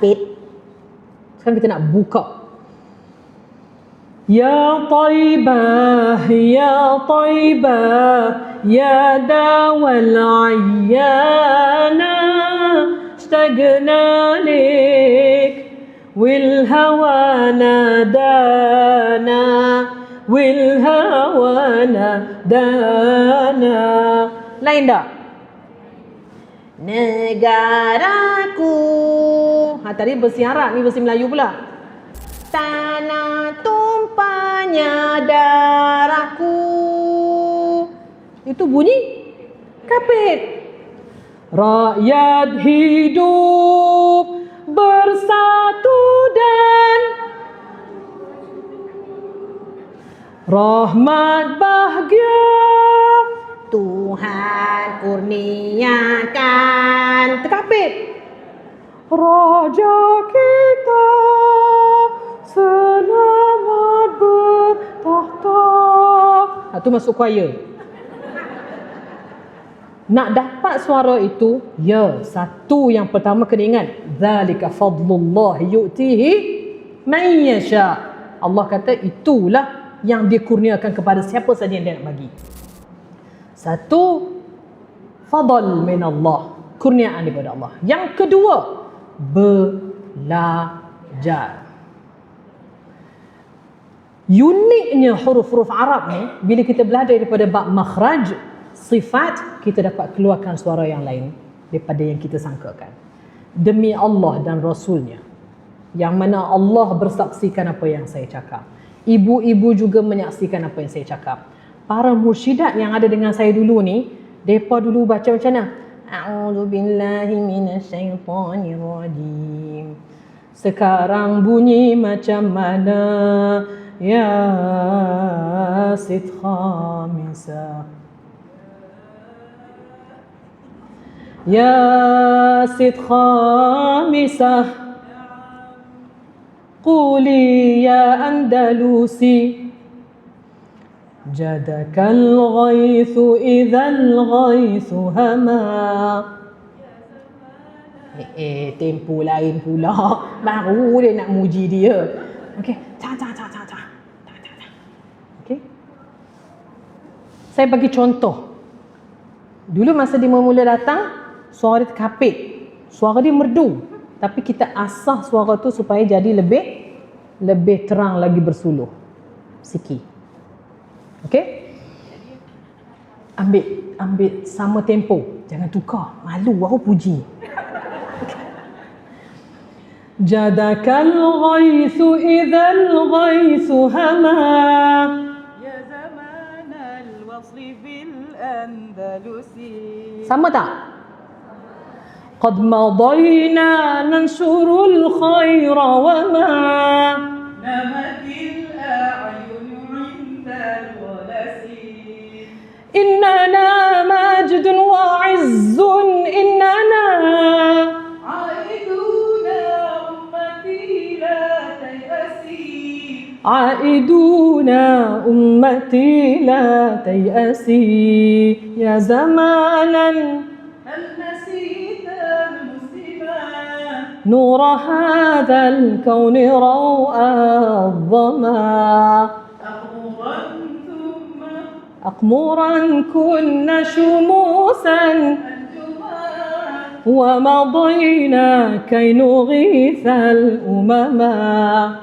kapit. Sekarang kita nak buka. Ya Taibah, Ya Taibah, Ya dawal ayyana, اشتقنا لك والهوى نادانا والهوى نادانا. Lain tak? Negaraku. Tadi versi Arab, ni versi Melayu pula. Tanah tumpahnya darahku. Itu bunyi kapit. Rakyat hidup bersatu dan rahmat bahagia Tuhan kurniakan. Terkapit. Raja kita selamat bertahta. Itu masuk choir. Nak dapat suara itu, ya, satu yang pertama kena ingat, zalika fadlullah yu'tihi man yasha. Allah kata itulah yang dia kurniakan kepada siapa saja yang dia nak bagi. Satu, fadl min Allah, kurniaan daripada Allah. Yang kedua, belajar. Uniknya huruf-huruf Arab ni, bila kita belajar daripada bab makhraj, sifat, kita dapat keluarkan suara yang lain daripada yang kita sangkakan. Demi Allah dan Rasulnya, yang mana Allah bersaksikan apa yang saya cakap, ibu-ibu juga menyaksikan apa yang saya cakap. Para mursyidat yang ada dengan saya dulu ni, mereka dulu baca macam mana? A'udzubillahi minasyaitonirrajim. Sekarang bunyi macam mana? Ya Sid Khamisah, Ya Sid Khamisah, Quli ya Andalusi, Jadakal ghaithu idhal ghaithu hama. Tempo lain pula. Baru dia nak muji dia. Okey. Okey. Saya bagi contoh. Dulu masa dia mula datang, suara dia terkapit. Suara dia merdu. Tapi kita asah suara tu supaya jadi lebih terang lagi, bersuluh sikit. Okey? Ambil sama tempo. Jangan tukar. Malu aku puji. Jadakal ghaithu idhal ghaithu hama, ya zamanal wasli bil Andalusi. Sama tak? Qad madayna nansurul khaira wa ma namatil a'yun 'indal walasi. Innana majdun wa 'izzun, innana عائدون أمتي لا تيأسي يا زمانا هل نسيت المسلما نور هذا الكون روء الظما أقمرا كنا شموسا ومضينا كي نغيث الأمما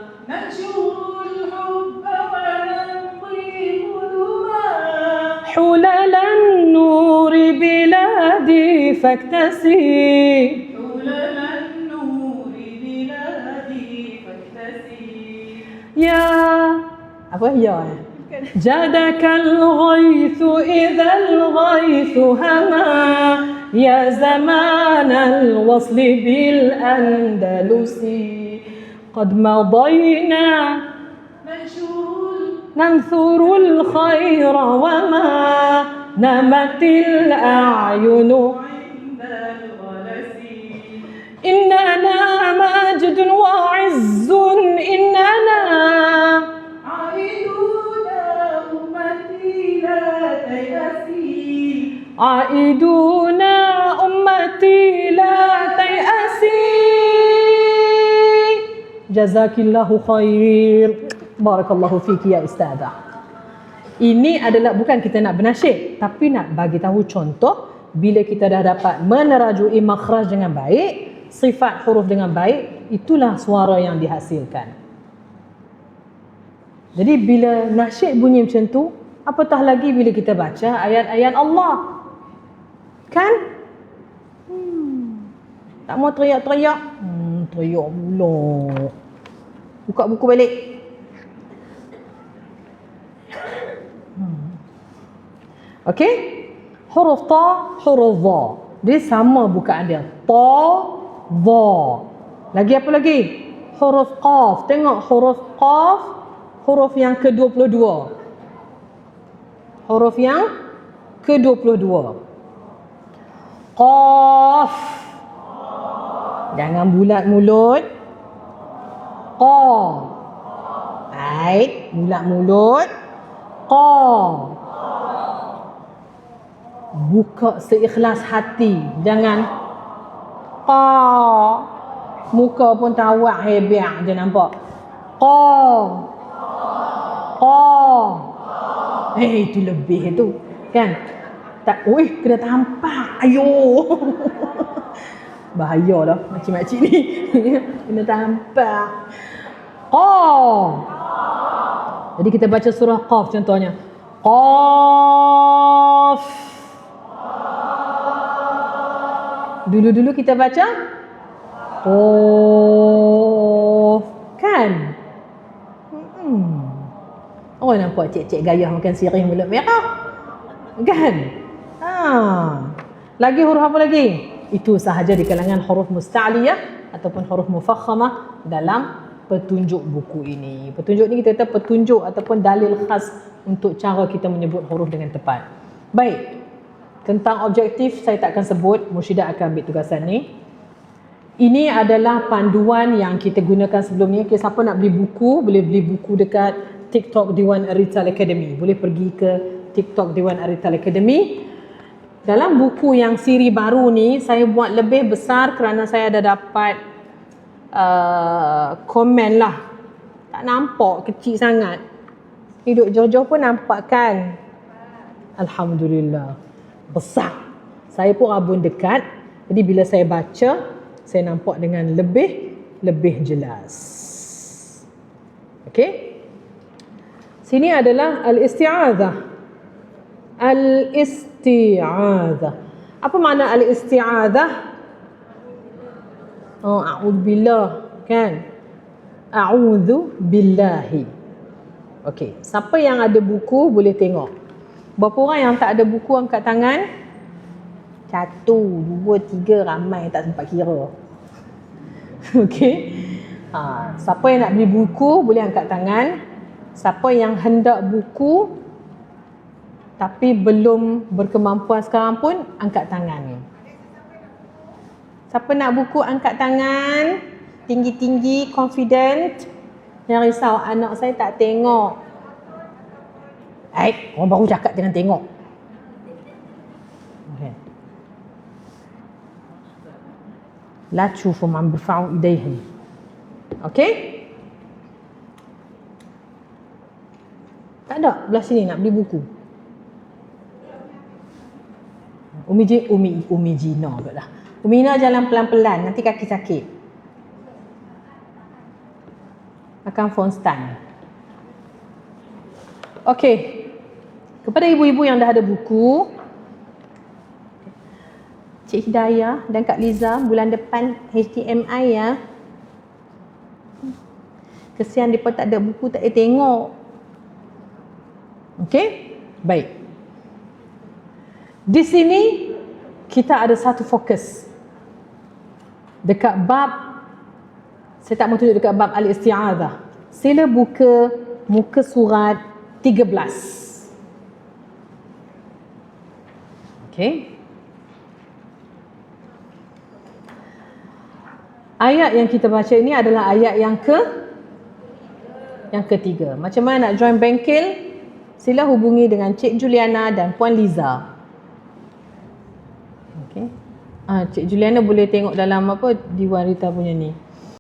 حلل النور بلادي فاكتسي حلل النور بلادي فاكتسي يا apa ya جادك الغيث إذا الغيث هما يا زمان الوصل بالأندلس قد مضينا ننثر الخير وما نمت الأعين عند الغلس إننا مجد وعز إننا عائدون أمتي لا تيأسي عائدون أمتي لا تيأسي Jazakillahu khair. Barakallahu fiki ya ustazah. Ini adalah bukan kita nak bernasyid, tapi nak bagi tahu contoh bila kita dah dapat menerajui makhraj dengan baik, sifat huruf dengan baik, itulah suara yang dihasilkan. Jadi bila nasyid bunyi macam tu, apatah lagi bila kita baca ayat-ayat Allah. Kan? Tak mau teriak-teriak. Teriak pula. Buka buku balik. Okey? Huruf ta, huruf dha. Dia sama bukaan dia. Ta, dha. Lagi apa lagi? Huruf qaf. Tengok huruf qaf, huruf yang ke-22. Huruf yang ke-22. Qaf. Jangan bulat mulut. Qa. Baik, bulat mulut. Qa. Buka seikhlas hati. Jangan qa. Muka pun tawak hebat je nampak. Qa. Qa. Itu lebih tu. Kan? Tak, kena tampak. Ayo. Bahaya lah makcik-makcik ni. Kena tampak. Qaf. Jadi kita baca surah Qaf contohnya. Qaf. Dulu-dulu kita baca Qaf. Kan? Oh, nampak cik-cik gayah makan sirih mulut merah. Kan? Lagi huruf apa lagi? Itu sahaja di kalangan huruf musta'liyah ataupun huruf mufakhamah dalam petunjuk buku ini. Petunjuk ni kita kata petunjuk ataupun dalil khas untuk cara kita menyebut huruf dengan tepat. Baik. Tentang objektif saya tak akan sebut, Mursyidah akan ambil tugasan ni. Ini adalah panduan yang kita gunakan sebelum ni. Okay, siapa nak beli buku, boleh beli buku dekat TikTok Dewan Arital Academy. Boleh pergi ke TikTok Dewan Arital Academy. Dalam buku yang siri baru ni, saya buat lebih besar kerana saya ada dapat komen lah. Tak nampak, kecil sangat. Hidup jauh-jauh pun nampak kan? Alhamdulillah. Besar. Saya pun rabun dekat. Jadi bila saya baca, saya nampak dengan lebih jelas. Okey? Sini adalah al-isti'adzah. Al-isti'adzah. Apa makna al-isti'adzah? Oh, a'udzubillah, kan? A'udzu billahi. Okey, siapa yang ada buku boleh tengok. Berapa orang yang tak ada buku angkat tangan? 1, 2, 3, ramai tak sempat kira. Okey. Siapa yang nak beli buku boleh angkat tangan. Siapa yang hendak buku tapi belum berkemampuan sekarang pun angkat tangan. Siapa nak buku angkat tangan. Tinggi-tinggi, confident. Jangan risau, anak saya tak tengok. Orang baru cakap jangan tengok. Okay. La tshufu man birfa'u idaihim. Okey? Tak ada belah sini nak beli buku. Umi Gina kot lah. Umi Gina jalan pelan-pelan, nanti kaki sakit. Akan phone stand. Okey. Kepada ibu-ibu yang dah ada buku, Cik Hidayah dan Kak Liza, bulan depan HTMI ya. Kesian mereka tak ada buku, tak boleh tengok. Okey? Baik. Di sini kita ada satu fokus. Dekat bab, saya tak mau tunjuk dekat bab al-isti'adzah. Sila buka muka surat 13. Okey. Ayat yang kita baca ini adalah ayat yang ketiga. Macam mana nak join bengkel? Sila hubungi dengan Cik Juliana dan Puan Liza. Okey. Cik Juliana boleh tengok dalam apa Dewan Rita punya ni.